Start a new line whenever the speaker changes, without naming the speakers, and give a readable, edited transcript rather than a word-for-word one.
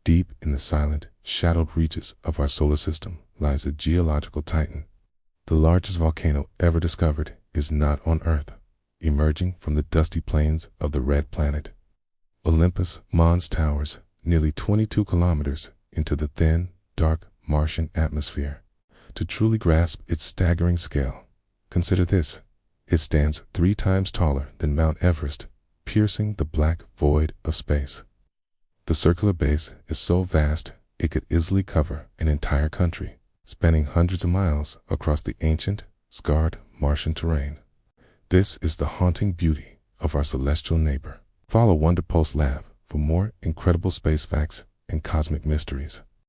Deep in the silent, shadowed reaches of our solar system lies a geological titan. The largest volcano ever discovered is not on Earth, emerging from the dusty plains of the red planet. Olympus Mons towers nearly 22 kilometers into the thin, dark Martian atmosphere. To truly grasp its staggering scale, consider this: it stands 3 times taller than Mount Everest, piercing the black void of space. The circular base is so vast it could easily cover an entire country, spanning hundreds of miles across the ancient, scarred Martian terrain. This is the haunting beauty of our celestial neighbor. Follow WonderPulse Lab for more incredible space facts and cosmic mysteries.